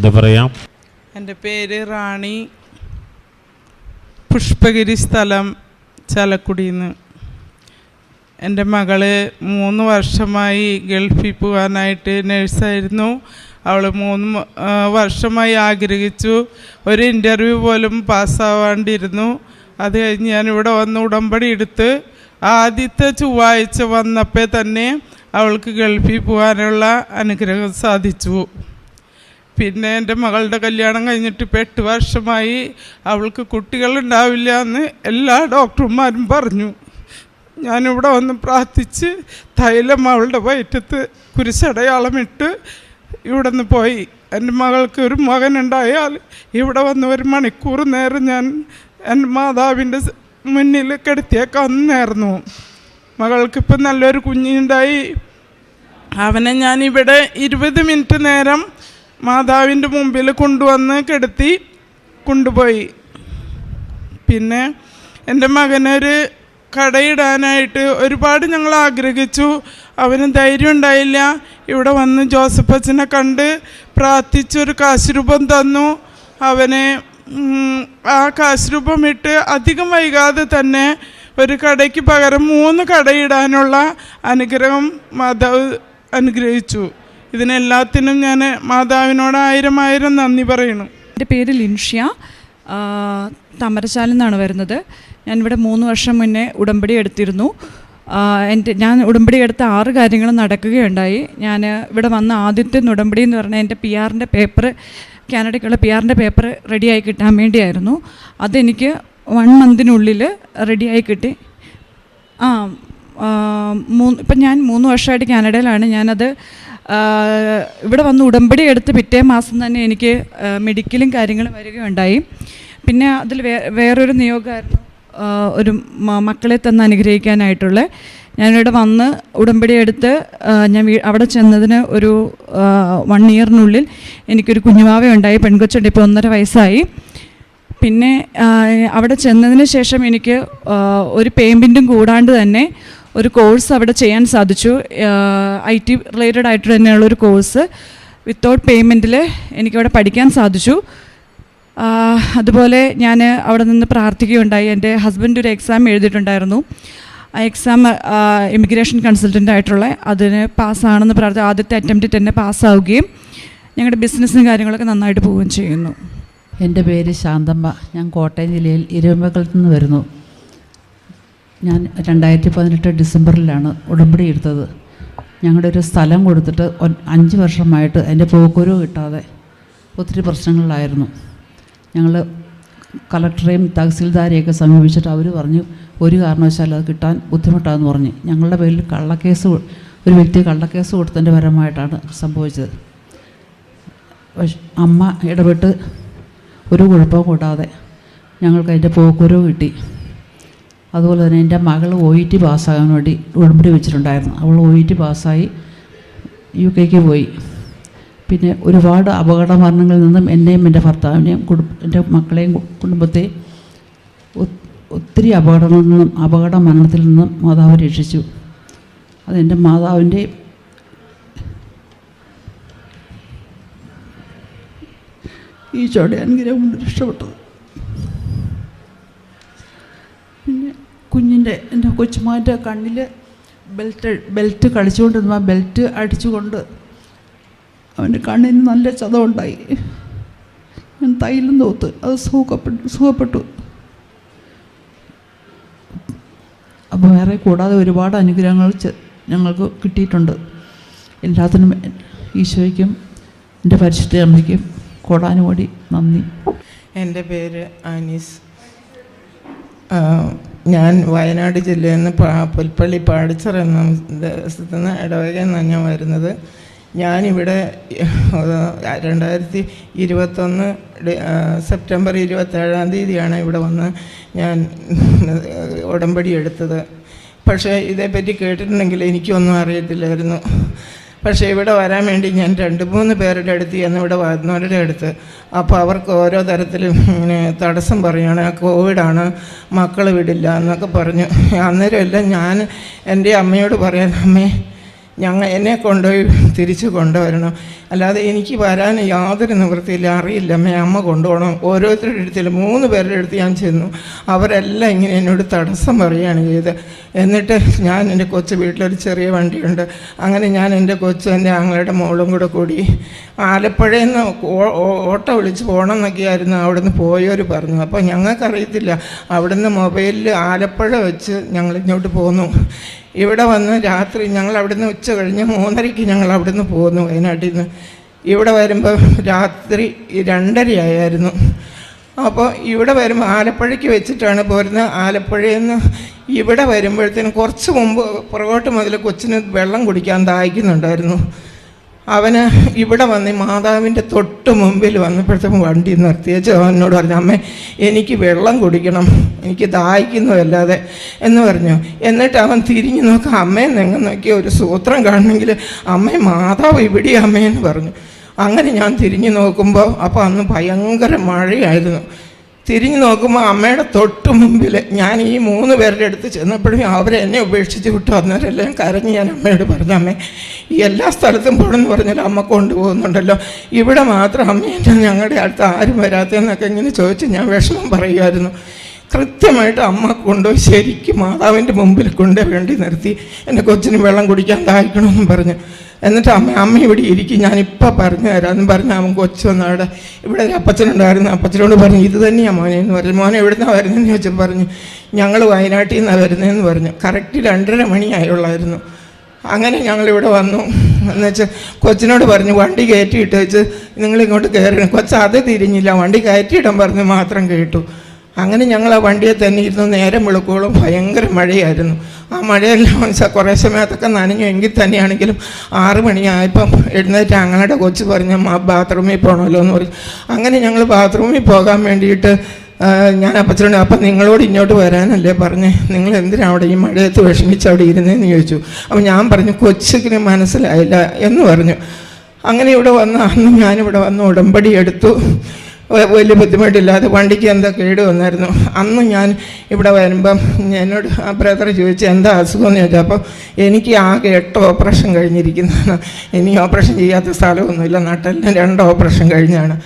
എൻ്റെ പേര് റാണി, പുഷ്പഗിരി, സ്ഥലം ചാലക്കുടിയിൽ നിന്ന്. എൻ്റെ മകള് 3 വർഷമായി ഗൾഫിൽ പോകാനായിട്ട് നേഴ്സായിരുന്നു. അവൾ 3 വർഷമായി ആഗ്രഹിച്ചു. ഒരു ഇൻ്റർവ്യൂ പോലും പാസ്സാവാണ്ടിരുന്നു. അത് കഴിഞ്ഞ് ഞാനിവിടെ വന്ന് ഉടമ്പടി എടുത്ത് ആദ്യത്തെ ചൊവ്വാഴ്ച വന്നപ്പോൾ തന്നെ അവൾക്ക് ഗൾഫിൽ പോകാനുള്ള അനുഗ്രഹം സാധിച്ചു. പിന്നെ എൻ്റെ മകളുടെ കല്യാണം കഴിഞ്ഞിട്ട് ഇപ്പോൾ 8 വർഷമായി. അവൾക്ക് കുട്ടികളുണ്ടാവില്ല എന്ന് എല്ലാ ഡോക്ടർമാരും പറഞ്ഞു. ഞാനിവിടെ വന്ന് പ്രാർത്ഥിച്ച് തൈലം അവളുടെ വയറ്റത്ത് കുരിശടയാളമിട്ട് ഇവിടെ നിന്ന് പോയി. എൻ്റെ മകൾക്ക് ഒരു മകനുണ്ടായാൽ ഇവിടെ വന്ന് 1 മണിക്കൂർ നേരം ഞാൻ എൻ്റെ മാതാവിൻ്റെ മുന്നിൽ കിടത്തിയേക്കാവുന്നതായിരുന്നു. മകൾക്കിപ്പം നല്ലൊരു കുഞ്ഞുണ്ടായി. അവനെ ഞാനിവിടെ 20 മിനിറ്റ് നേരം മാതാവിൻ്റെ മുമ്പിൽ കൊണ്ടുവന്ന് കിടത്തി കൊണ്ടുപോയി. പിന്നെ എൻ്റെ മകനൊരു കടയിടാനായിട്ട് ഒരുപാട് ഞങ്ങൾ ആഗ്രഹിച്ചു. അവന് ധൈര്യം ഉണ്ടായില്ല. ഇവിടെ വന്ന് ജോസഫ് അച്ഛനെ കണ്ട് പ്രാർത്ഥിച്ചൊരു കാശ് രൂപം തന്നു. അവനെ ആ കാശ് രൂപം ഇട്ട് അധികം വൈകാതെ തന്നെ ഒരു കടയ്ക്ക് പകരം 3 കടയിടാനുള്ള അനുഗ്രഹം മാതാവ് അനുഗ്രഹിച്ചു. ഇതിനെല്ലാത്തിനും ഞാൻ മാതാവിനോട് 1000 നന്ദി പറയുന്നു. എൻ്റെ പേര് ലിൻഷ്യ, തമരശാലിൽ നിന്നാണ് വരുന്നത്. ഞാനിവിടെ 3 വർഷം മുന്നേ ഉടമ്പടി എടുത്തിരുന്നു. ഞാൻ ഉടമ്പടി എടുത്ത 6 കാര്യങ്ങൾ നടക്കുകയുണ്ടായി. ഞാൻ ഇവിടെ വന്ന ആദ്യത്തെ ഉടമ്പടി എന്ന് പറഞ്ഞാൽ എൻ്റെ PR-ൻ്റെ പേപ്പർ, കാനഡയ്ക്കുള്ള PR-ൻ്റെ പേപ്പർ റെഡിയായി കിട്ടാൻ വേണ്ടിയായിരുന്നു. അതെനിക്ക് 1 മന്തിനുള്ളിൽ റെഡിയായി കിട്ടി. ഇപ്പം ഞാൻ 3 വർഷമായിട്ട് കാനഡയിലാണ്. ഞാനത് ഇവിടെ വന്ന് ഉടമ്പടി എടുത്ത് പിറ്റേ മാസം തന്നെ എനിക്ക് മെഡിക്കലും കാര്യങ്ങളും വരികയുണ്ടായി. പിന്നെ അതിൽ വേറൊരു നിയോഗമായിരുന്നു, ഒരു മക്കളെ തന്ന് അനുഗ്രഹിക്കാനായിട്ടുള്ള. ഞാനിവിടെ വന്ന് ഉടമ്പടി എടുത്ത് ഞാൻ അവിടെ ചെന്നതിന് ഒരു 1 ഇയറിനുള്ളിൽ എനിക്കൊരു കുഞ്ഞുവാവയുണ്ടായി. പെൺകൊച്ചുണ്ട്, ഇപ്പോൾ 1.5 വയസ്സായി. പിന്നെ അവിടെ ചെന്നതിന് ശേഷം എനിക്ക് ഒരു പേയ്മെൻറ്റും കൂടാണ്ട് തന്നെ ഒരു കോഴ്സ് അവിടെ ചെയ്യാൻ സാധിച്ചു. IT റിലേറ്റഡ് ആയിട്ട് തന്നെയുള്ളൊരു കോഴ്സ് വിത്തൗട്ട് പേയ്മെൻറ്റിൽ എനിക്കവിടെ പഠിക്കാൻ സാധിച്ചു. അതുപോലെ ഞാൻ അവിടെ നിന്ന് പ്രാർത്ഥിക്കുകയുണ്ടായി. എൻ്റെ ഹസ്ബൻഡ് ഒരു എക്സാം എഴുതിയിട്ടുണ്ടായിരുന്നു. ആ എക്സാം ഇമിഗ്രേഷൻ കൺസൾട്ടൻ്റ് ആയിട്ടുള്ള അതിന് പാസ്സാണെന്ന് പ്രാർത്ഥിച്ചു. ആദ്യത്തെ അറ്റംപ്റ്റിൽ തന്നെ പാസ്സാവുകയും ഞങ്ങളുടെ ബിസിനസ്സും കാര്യങ്ങളൊക്കെ നന്നായിട്ട് പോവുകയും ചെയ്യുന്നു. എൻ്റെ പേര് ശാന്തമ്മ. ഞാൻ കോട്ടയം ജില്ലയിൽ ഇരുമ്പകലത്ത് നിന്ന് വരുന്നു. ഞാൻ 2018 ഡിസംബറിലാണ് ഉടമ്പടി എടുത്തത്. ഞങ്ങളുടെ ഒരു സ്ഥലം കൊടുത്തിട്ട് 5 വർഷമായിട്ട് എൻ്റെ പോക്കുരു കിട്ടാതെ ഒത്തിരി പ്രശ്നങ്ങളിലായിരുന്നു. ഞങ്ങൾ കളക്ടറെയും തഹസിൽദാരെയൊക്കെ സമീപിച്ചിട്ട് അവർ പറഞ്ഞു ഒരു കാരണവശാലും അത് കിട്ടാൻ ബുദ്ധിമുട്ടാണെന്ന് പറഞ്ഞ്. ഞങ്ങളുടെ പേരിൽ ഒരു വ്യക്തി കള്ളക്കേസ് കൊടുത്തതിൻ്റെ പരമായിട്ടാണ് സംഭവിച്ചത്. അമ്മ ഇടപെട്ട് ഒരു കുഴപ്പവും കൂടാതെ ഞങ്ങൾക്ക് അതിൻ്റെ പോക്കുരു കിട്ടി. അതുപോലെ തന്നെ എൻ്റെ മകൾ OET പാസ്സാകാൻ വേണ്ടി ഉടമ്പടി വെച്ചിട്ടുണ്ടായിരുന്നു. അവൾ OET പാസ്സായി UK പോയി. പിന്നെ ഒരുപാട് അപകട മരണങ്ങളിൽ നിന്നും എന്നെയും എൻ്റെ ഭർത്താവിനെയും എൻ്റെ മക്കളെയും കുടുംബത്തെയും ഒത്തിരി അപകട മരണത്തിൽ നിന്നും മാതാവ് രക്ഷിച്ചു. അതെൻ്റെ മാതാവിൻ്റെ ഈശോയുടെ അനുഗ്രഹം കൊണ്ട് രക്ഷപ്പെട്ടത്. പിന്നെ എൻ്റെ കൊച്ചുമാൻ്റെ കണ്ണിൽ ബെൽറ്റ് കളിച്ചുകൊണ്ടിരുന്നപ്പോൾ ബെൽറ്റ് അടിച്ചുകൊണ്ട് അവൻ്റെ കണ്ണിന് നല്ല ചതവുണ്ടായി. ഞാൻ തൈലം തോത്ത് അത് സുഖപ്പെട്ടു. അപ്പോൾ വേറെ കൂടാതെ ഒരുപാട് അനുഗ്രഹങ്ങൾ ഞങ്ങൾക്ക് കിട്ടിയിട്ടുണ്ട്. എല്ലാത്തിനും ഈശോയ്ക്കും എൻ്റെ പരിശുദ്ധ അമ്മയ്ക്കും കോടാനുകോടി നന്ദി. എൻ്റെ പേര് ആനീസ്. ഞാൻ വയനാട് ജില്ലയിൽ നിന്ന് പുൽപ്പള്ളി പാടിച്ചർ എന്ന ദേശത്തു നിന്ന് ഇടവകയിൽ നിന്നാണ് ഞാൻ വരുന്നത്. ഞാനിവിടെ 2021 സെപ്റ്റംബർ 27-ാം തീയതിയാണ് ഇവിടെ വന്ന് ഞാൻ ഉടമ്പടി എടുത്തത്. പക്ഷേ ഇതേപ്പറ്റി കേട്ടിട്ടുണ്ടെങ്കിൽ എനിക്കൊന്നും അറിയത്തില്ലായിരുന്നു. പക്ഷേ ഇവിടെ വരാൻ വേണ്ടി ഞാൻ 2-3 പേരുടെ അടുത്ത് ഇവിടെ വരുന്നവരുടെ അടുത്ത് അപ്പോൾ അവർക്ക് ഓരോ തരത്തിലും ഇങ്ങനെ തടസ്സം പറയുകയാണ്. കോവിഡാണ്, മക്കൾ വിടില്ല എന്നൊക്കെ പറഞ്ഞു. അന്നേരം എല്ലാം ഞാൻ എൻ്റെ അമ്മയോട് പറയാൻ, അമ്മേ എന്നെ കൊണ്ടുപോയി തിരിച്ച് കൊണ്ടുവരണം, അല്ലാതെ എനിക്ക് വരാൻ യാതൊരു നിവൃത്തിയില്ല, അറിയില്ല അമ്മ കൊണ്ടുപോകണം. ഓരോരുത്തരുടെ അടുത്തില്ല, 3 പേരുടെ അടുത്ത് ഞാൻ ചെന്നു. അവരെല്ലാം ഇങ്ങനെ എന്നോട് തടസ്സം പറയുകയാണ് ചെയ്തത്. എന്നിട്ട് ഞാൻ എൻ്റെ കൊച്ചു വീട്ടിലൊരു ചെറിയ വണ്ടിയുണ്ട്, അങ്ങനെ ഞാൻ എൻ്റെ കൊച്ചു എൻ്റെ ആങ്ങളുടെ മോളും കൂടി ആലപ്പുഴയിൽ നിന്ന് ഓട്ടോ വിളിച്ച് പോകണം എന്നൊക്കെയായിരുന്നു അവിടുന്ന് പോയവർ പറഞ്ഞു. അപ്പോൾ ഞങ്ങൾക്കറിയത്തില്ല, അവിടുന്ന് മൊബൈലിൽ ആലപ്പുഴ വെച്ച് ഞങ്ങൾ ഇങ്ങോട്ട് പോന്നു. ഇവിടെ വന്ന് രാത്രി ഞങ്ങൾ അവിടുന്ന് ഉച്ച കഴിഞ്ഞ് 3:30 ഞങ്ങൾ അവിടുന്ന് പോന്നു വയനാട്ടിൽ നിന്ന്. ഇവിടെ വരുമ്പോൾ രാത്രി 2:30 ആയിരുന്നു. അപ്പോൾ ഇവിടെ വരുമ്പോൾ ആലപ്പുഴയ്ക്ക് വെച്ചിട്ടാണ് പോരുന്നത്. ആലപ്പുഴയിൽ നിന്ന് ഇവിടെ വരുമ്പോഴത്തേനും കുറച്ച് മുമ്പ് പുറകോട്ട് മുതൽ കൊച്ചിന് വെള്ളം കുടിക്കാൻ ദാഹിക്കുന്നുണ്ടായിരുന്നു. അവന് ഇവിടെ വന്ന് മാതാവിൻ്റെ തൊട്ട് മുമ്പിൽ വന്നപ്പോഴത്തേക്കും വണ്ടി നിർത്തിയേച്ച് അവനോട് പറഞ്ഞു, അമ്മേ എനിക്ക് വെള്ളം കുടിക്കണം, എനിക്ക് ദാഹിക്കുന്നതല്ലാതെ എന്ന് പറഞ്ഞു. എന്നിട്ട് അവൻ തിരിഞ്ഞു നോക്കാം, അമ്മയെ നെങ്ങ നോക്കിയ ഒരു സൂത്രം കാണണമെങ്കിൽ അമ്മേ മാതാവ് ഇവിടെ അമ്മയെന്ന് പറഞ്ഞു. അങ്ങനെ ഞാൻ തിരിഞ്ഞു നോക്കുമ്പോൾ അപ്പോൾ അന്ന് ഭയങ്കര മഴയായിരുന്നു. തിരിഞ്ഞു നോക്കുമ്പോൾ അമ്മയുടെ തൊട്ട് മുമ്പിൽ ഞാൻ ഈ 3 പേരുടെ അടുത്ത് ചെന്നപ്പോഴും അവരെന്നെ ഉപേക്ഷിച്ച് വിട്ടു. അന്നേരമെല്ലാം കരഞ്ഞ് ഞാൻ അമ്മയോട് പറഞ്ഞു, അമ്മേ എല്ലാ സ്ഥലത്തും പോകണമെന്ന് പറഞ്ഞാൽ അമ്മ കൊണ്ടുപോകുന്നുണ്ടല്ലോ, ഇവിടെ മാത്രം അമ്മ ഞങ്ങളുടെ അടുത്ത് ആരും വരാത്തതെന്നൊക്കെ ഇങ്ങനെ ചോദിച്ച് ഞാൻ വിഷമം പറയുമായിരുന്നു. കൃത്യമായിട്ട് അമ്മ കൊണ്ടുപോയി ശരിക്കും മാതാവിൻ്റെ മുമ്പിൽ കൊണ്ടുപോയി വേണ്ടി നിർത്തി. എൻ്റെ കൊച്ചിന് വെള്ളം കുടിക്കാൻ ദാഹിക്കണമെന്നും പറഞ്ഞു. എന്നിട്ട് അമ്മ ഇവിടെ ഇരിക്കും, ഞാനിപ്പോൾ പറഞ്ഞു തരാമെന്ന് പറഞ്ഞ് അവൻ കൊച്ചു വന്ന് അവിടെ ഇവിടെ ഒരു അപ്പച്ചനുണ്ടായിരുന്നു. അപ്പച്ചനോട് പറഞ്ഞു, ഇത് തന്നെയാണ് മോനെ എന്ന് പറഞ്ഞു. മോനെ എവിടുന്നാണ് വരുന്നതെന്ന് ചോദിച്ചപ്പോൾ പറഞ്ഞു, ഞങ്ങൾ വയനാട്ടിൽ നിന്നാണ് വരുന്നതെന്ന് പറഞ്ഞു. കറക്റ്റ് 2:30 മണിയായുള്ളായിരുന്നു. അങ്ങനെ ഞങ്ങളിവിടെ വന്നു. എന്നുവെച്ചാൽ കൊച്ചിനോട് പറഞ്ഞു വണ്ടി കയറ്റിയിട്ട് വെച്ച് നിങ്ങളിങ്ങോട്ട് കയറണം. കൊച്ച് അത് തിരിഞ്ഞില്ല, വണ്ടി കയറ്റിയിടാൻ പറഞ്ഞു മാത്രം കേട്ടു. അങ്ങനെ ഞങ്ങൾ ആ വണ്ടിയെ തന്നെ ഇരുന്ന് നേരം വെളുക്കോളം ഭയങ്കര മഴയായിരുന്നു. ആ മഴയെല്ലാം വെച്ചാൽ കുറേ സമയത്തൊക്കെ നനഞ്ഞു. എങ്കിൽ തന്നെയാണെങ്കിലും 6 മണിയായപ്പം എഴുന്നേറ്റ് ഞങ്ങളുടെ കൊച്ച് പറഞ്ഞു ബാത്റൂമിൽ പോകണമല്ലോ എന്ന് പറഞ്ഞു. അങ്ങനെ ഞങ്ങൾ ബാത്റൂമിൽ പോകാൻ വേണ്ടിയിട്ട് ഞാൻ അപ്പച്ചനോട്, അപ്പം നിങ്ങളോട് ഇങ്ങോട്ട് വരാനല്ലേ പറഞ്ഞേ, നിങ്ങൾ എന്തിനാണ് അവിടെ ഈ മഴയത്ത് വിഷമിച്ച് അവിടെ ഇരുന്നതെന്ന് ചോദിച്ചു. അപ്പം ഞാൻ പറഞ്ഞു കൊച്ചിന് മനസ്സിലായില്ല എന്ന് പറഞ്ഞു. അങ്ങനെ ഇവിടെ വന്ന് അന്ന് ഞാനിവിടെ വന്ന് ഉടമ്പടി എടുത്തു. വലിയ ബുദ്ധിമുട്ടില്ലാതെ വണ്ടിക്ക് എന്താ കേട് വന്നായിരുന്നു. അന്ന് ഞാൻ ഇവിടെ വരുമ്പം എന്നോട് ആ ബ്രദർ ചോദിച്ചു എന്താ അസുഖമെന്ന് ചോദിച്ചു. അപ്പോൾ എനിക്ക് ആകെ 8 ഓപ്പറേഷൻ കഴിഞ്ഞിരിക്കുന്നതാണ്. ഇനി ഓപ്പറേഷൻ ചെയ്യാത്ത സ്ഥലമൊന്നുമില്ല, നട്ടെല്ലാം 2 ഓപ്പറേഷൻ കഴിഞ്ഞാണ്.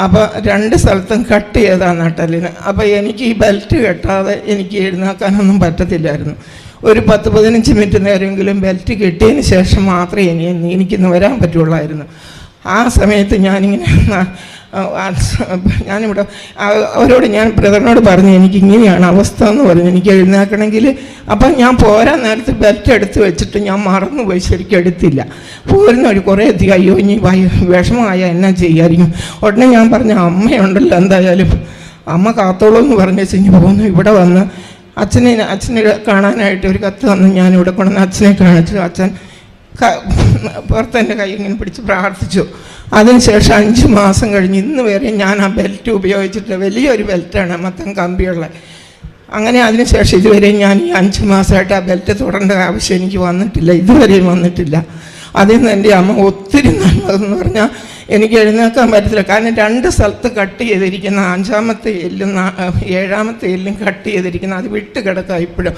അപ്പോൾ 2 സ്ഥലത്തും കട്ട് ചെയ്താണ് നട്ടെല്ലിന്. അപ്പോൾ എനിക്ക് ഈ ബെൽറ്റ് കെട്ടാതെ എനിക്ക് എഴുന്നേൽക്കാനൊന്നും പറ്റത്തില്ലായിരുന്നു. ഒരു 10-15 മിനിറ്റ് നേരമെങ്കിലും ബെൽറ്റ് കെട്ടിയതിന് ശേഷം മാത്രമേ എനിക്കിന്ന് വരാൻ പറ്റുള്ളായിരുന്നു. ആ സമയത്ത് ഞാനിവിടെ അവരോട് ഞാൻ ബ്രദറിനോട് പറഞ്ഞു എനിക്കിങ്ങനെയാണ് അവസ്ഥ എന്ന് പറഞ്ഞു, എനിക്ക് എഴുന്നേൽക്കണമെങ്കിൽ. അപ്പം ഞാൻ പോരാൻ നേരത്ത് ബെൽറ്റ് എടുത്ത് വെച്ചിട്ട് ഞാൻ മറന്നുപോയി, ശരിക്കും എടുത്തില്ല. പോരുന്ന വഴി കുറേ അധികം അയ്യോ ഇനി വിഷമമായ എന്നാ ചെയ്യായിരിക്കും. ഉടനെ ഞാൻ പറഞ്ഞു അമ്മയുണ്ടല്ലോ എന്തായാലും അമ്മ കാത്തോളൂ എന്ന് പറഞ്ഞു വെച്ച് പോകുന്നു. ഇവിടെ വന്ന് അച്ഛനെ കാണാനായിട്ട് ഒരു കത്ത് വന്ന് ഞാനിവിടെ കൊണ്ടുവന്ന് അച്ഛനെ കാണിച്ചു. അച്ഛൻ പുറത്തെൻ്റെ കൈ ഇങ്ങനെ പിടിച്ച് പ്രാർത്ഥിച്ചു. അതിനുശേഷം 5 മാസം കഴിഞ്ഞ് ഇന്ന് വരെ ഞാൻ ആ ബെൽറ്റ് ഉപയോഗിച്ചിട്ട്, വലിയൊരു ബെൽറ്റാണ് മൊത്തം കമ്പിയുള്ള. അങ്ങനെ അതിനുശേഷം ഇതുവരെ ഞാൻ ഈ 5 മാസമായിട്ട് ആ ബെൽറ്റ് തുടരേണ്ട ആവശ്യം എനിക്ക് വന്നിട്ടില്ല, ഇതുവരെയും വന്നിട്ടില്ല. അതിൽ നിന്ന് എൻ്റെ അമ്മ ഒത്തിരി നല്ലതെന്ന് പറഞ്ഞാൽ എനിക്ക് എഴുന്നേൽക്കാൻ പറ്റത്തില്ല. കാരണം 2 സ്ഥലത്ത് കട്ട് ചെയ്തിരിക്കുന്ന 5-ാമത്തെ എല്ലും 7-ാമത്തെ എല്ലും കട്ട് ചെയ്തിരിക്കുന്ന അത് വിട്ട് കിടക്കുക ഇപ്പോഴും.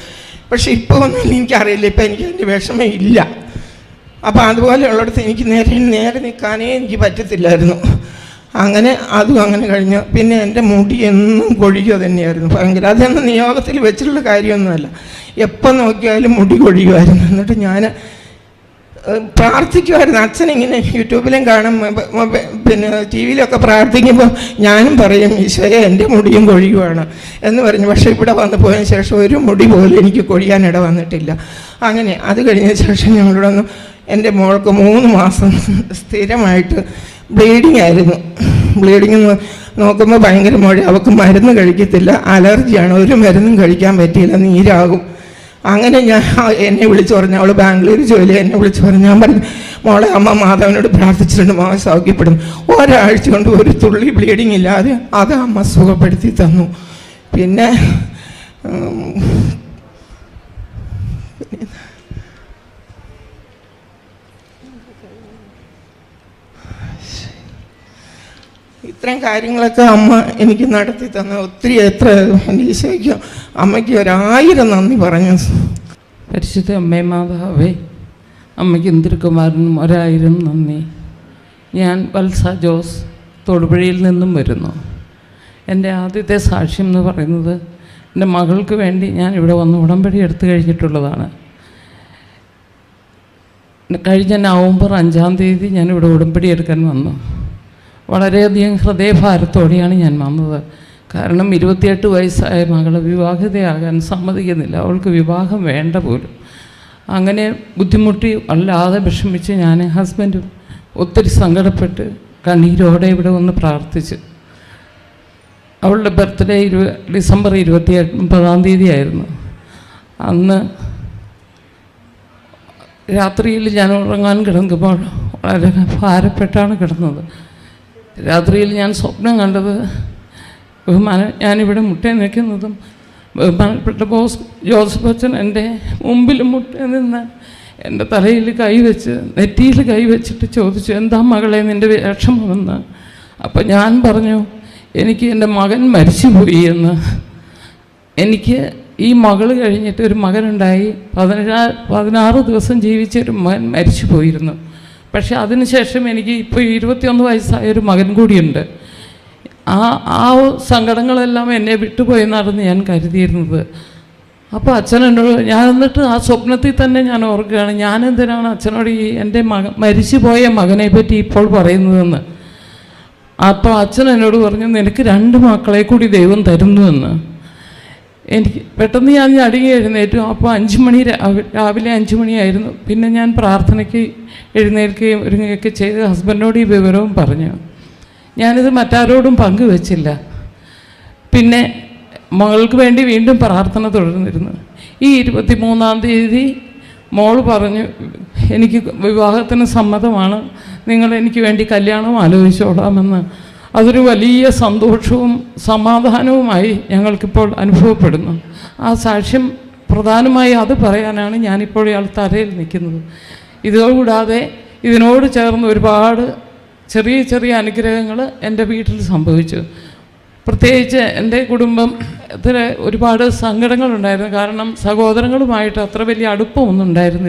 പക്ഷെ ഇപ്പോൾ ഒന്നും എനിക്കറിയില്ല, ഇപ്പം എനിക്ക് അതിൻ്റെ വിഷമം ഇല്ല. അപ്പോൾ അതുപോലെയുള്ളിടത്ത് എനിക്ക് നേരെ നിൽക്കാനേ എനിക്ക് പറ്റത്തില്ലായിരുന്നു. അങ്ങനെ അതും അങ്ങനെ കഴിഞ്ഞു. പിന്നെ എൻ്റെ മുടി എന്നും കൊഴിയുക തന്നെയായിരുന്നു ഭയങ്കര. അതൊന്നും നിയോഗത്തിൽ വെച്ചിട്ടുള്ള കാര്യമൊന്നുമല്ല, എപ്പം നോക്കിയാലും മുടി കൊഴിയുമായിരുന്നു. എന്നിട്ട് ഞാൻ പ്രാർത്ഥിക്കുമായിരുന്നു. അച്ഛനിങ്ങനെ യൂട്യൂബിലും കാണും, പിന്നെ ടി വിയിലൊക്കെ പ്രാർത്ഥിക്കുമ്പോൾ ഞാനും പറയും ഈശോയെ എൻ്റെ മുടിയും കൊഴിയുവാണ് എന്ന് പറഞ്ഞു. പക്ഷേ ഇവിടെ വന്നു പോയതിന് ശേഷം ഒരു മുടി പോലും എനിക്ക് കൊഴിയാനിട വന്നിട്ടില്ല. അങ്ങനെ അത് കഴിഞ്ഞ ശേഷം ഞങ്ങളിവിടെ വന്നു. എൻ്റെ മോൾക്ക് 3 മാസം സ്ഥിരമായിട്ട് ബ്ലീഡിങ് ആയിരുന്നു. ബ്ലീഡിങ് നോക്കുമ്പോൾ ഭയങ്കര മുഴ. അവൾക്ക് മരുന്ന് കഴിക്കത്തില്ല, അലർജിയാണ്, ഒരു മരുന്നും കഴിക്കാൻ പറ്റിയില്ല, നീരാകും. അങ്ങനെ എന്നെ വിളിച്ചു പറഞ്ഞു, അവൾ ബാംഗ്ലൂർ ജോലി, എന്നെ വിളിച്ചു പറഞ്ഞു. ഞാൻ പറഞ്ഞു മോളെ അമ്മ മാധവനോട് പ്രാർത്ഥിച്ചിട്ടുണ്ട്, മോളെ സൗഖ്യപ്പെടുന്നു. ഒരാഴ്ച കൊണ്ട് ഒരു തുള്ളി ബ്ലീഡിങ് ഇല്ലാതെ അത് അമ്മ സുഖപ്പെടുത്തി തന്നു. പിന്നെ ഇത്രയും കാര്യങ്ങളൊക്കെ അമ്മ എനിക്ക് നടത്തി തന്നു. ഒത്തിരി എത്ര ഈശോയ്ക്കും അമ്മയ്ക്ക് 1000 നന്ദി പറഞ്ഞു. പരിശുദ്ധ അമ്മേ മാതാവേ, അമ്മയ്ക്ക് ഇന്ദിരകുമാരനും 1000 നന്ദി. ഞാൻ വത്സ ജോസ് തൊടുപുഴയിൽ നിന്നും വരുന്നു. എൻ്റെ ആദ്യത്തെ സാക്ഷ്യം എന്ന് പറയുന്നത് എൻ്റെ മകൾക്ക് വേണ്ടി ഞാൻ ഇവിടെ വന്ന് ഉടമ്പടി എടുത്തു കഴിഞ്ഞിട്ടുള്ളതാണ്. കഴിഞ്ഞ നവംബർ 5-ാം തീയതി ഞാനിവിടെ ഉടമ്പടി എടുക്കാൻ വന്നു. വളരെയധികം ഹൃദയഭാരത്തോടെയാണ് ഞാൻ വന്നത്. കാരണം 28 വയസ്സായ മകളെ വിവാഹിതയാകാൻ സമ്മതിക്കുന്നില്ല. അവൾക്ക് വിവാഹം വേണ്ട പോലും. അങ്ങനെ ബുദ്ധിമുട്ടി വല്ലാതെ വിഷമിച്ച് ഞാൻ ഹസ്ബൻഡും ഒത്തിരി സങ്കടപ്പെട്ട് കണ്ണീരോടെ ഇവിടെ വന്ന് പ്രാർത്ഥിച്ച്. അവളുടെ ബർത്ത്ഡേ ഡിസംബർ 29-ാം തീയതി ആയിരുന്നു. അന്ന് രാത്രിയിൽ ഞാൻ ഉറങ്ങാൻ കിടക്കുമ്പോൾ വളരെ ഭാരപ്പെട്ടാണ് കിടന്നത്. രാത്രിയിൽ ഞാൻ സ്വപ്നം കണ്ടത് ഞാനിവിടെ മുട്ടേ നിൽക്കുന്നതും ബഹുമാനപ്പെട്ട ജോസഫ് അച്ഛൻ എൻ്റെ മുമ്പിൽ മുട്ടേ നിന്ന് എൻ്റെ തലയിൽ കൈവച്ച് നെറ്റിയിൽ കൈവച്ചിട്ട് ചോദിച്ചു, എന്താ മകളെ നിൻ്റെ വിഷമമെന്ന്. അപ്പം ഞാൻ പറഞ്ഞു, എനിക്ക് എൻ്റെ മകൻ മരിച്ചുപോയി എന്ന്. എനിക്ക് ഈ മകൾ കഴിഞ്ഞിട്ട് ഒരു മകനുണ്ടായി. 16 ദിവസം ജീവിച്ച ഒരു മകൻ മരിച്ചു പോയിരുന്നു. പക്ഷെ അതിനുശേഷം എനിക്ക് ഇപ്പോൾ 21 വയസ്സായൊരു മകൻ കൂടിയുണ്ട്. ആ സങ്കടങ്ങളെല്ലാം എന്നെ വിട്ടുപോയെന്നായിരുന്നു ഞാൻ കരുതിയിരുന്നത്. അപ്പോൾ അച്ഛനോട് ഞാൻ എന്നിട്ട് ആ സ്വപ്നത്തിൽ തന്നെ ഞാൻ ഓർക്കുകയാണ്, ഞാനെന്തിനാണ് അച്ഛനോട് ഈ എൻ്റെ മരിച്ചുപോയ മകനെ പറ്റി ഇപ്പോൾ പറയുന്നതെന്ന്. അപ്പോൾ അച്ഛൻ എന്നോട് പറഞ്ഞു, നിനക്ക് 2 മക്കളെ കൂടി ദൈവം തരുന്നുവെന്ന്. എനിക്ക് പെട്ടെന്ന് ഞാൻ അടിങ്ങി എഴുന്നേറ്റു. അപ്പോൾ 5 മണി രാവിലെ 5 മണിയായിരുന്നു. പിന്നെ ഞാൻ പ്രാർത്ഥനയ്ക്ക് എഴുന്നേൽക്കുകയും ഒരുങ്ങുകയൊക്കെ ചെയ്ത് ഹസ്ബൻഡിനോട് ഈ വിവരവും പറഞ്ഞു. ഞാനിത് മറ്റാരോടും പങ്കുവച്ചില്ല. പിന്നെ മകൾക്ക് വേണ്ടി വീണ്ടും പ്രാർത്ഥന തുടർന്നിരുന്നു. ഈ 23-ാം തീയതി മോൾ പറഞ്ഞു, എനിക്ക് വിവാഹത്തിന് സമ്മതമാണ്, നിങ്ങൾ എനിക്ക് വേണ്ടി കല്യാണം ആലോചിച്ചോളാമെന്ന്. അതൊരു വലിയ സന്തോഷവും സമാധാനവുമായി ഞങ്ങൾക്കിപ്പോൾ അനുഭവപ്പെടുന്നു. ആ സാക്ഷ്യം പ്രധാനമായി അത് പറയാനാണ് ഞാനിപ്പോൾ ഇയാൾ തലയിൽ നിൽക്കുന്നത്. ഇതുകൂടാതെ ഇതിനോട് ചേർന്ന് ഒരുപാട് ചെറിയ ചെറിയ അനുഗ്രഹങ്ങൾ എൻ്റെ വീട്ടിൽ സംഭവിച്ചു. പ്രത്യേകിച്ച് എൻ്റെ കുടുംബത്തിൽ ഒരുപാട് സങ്കടങ്ങളുണ്ടായിരുന്നു. കാരണം സഹോദരങ്ങളുമായിട്ട് അത്ര വലിയ അടുപ്പമൊന്നും ഉണ്ടായിരുന്നില്ല.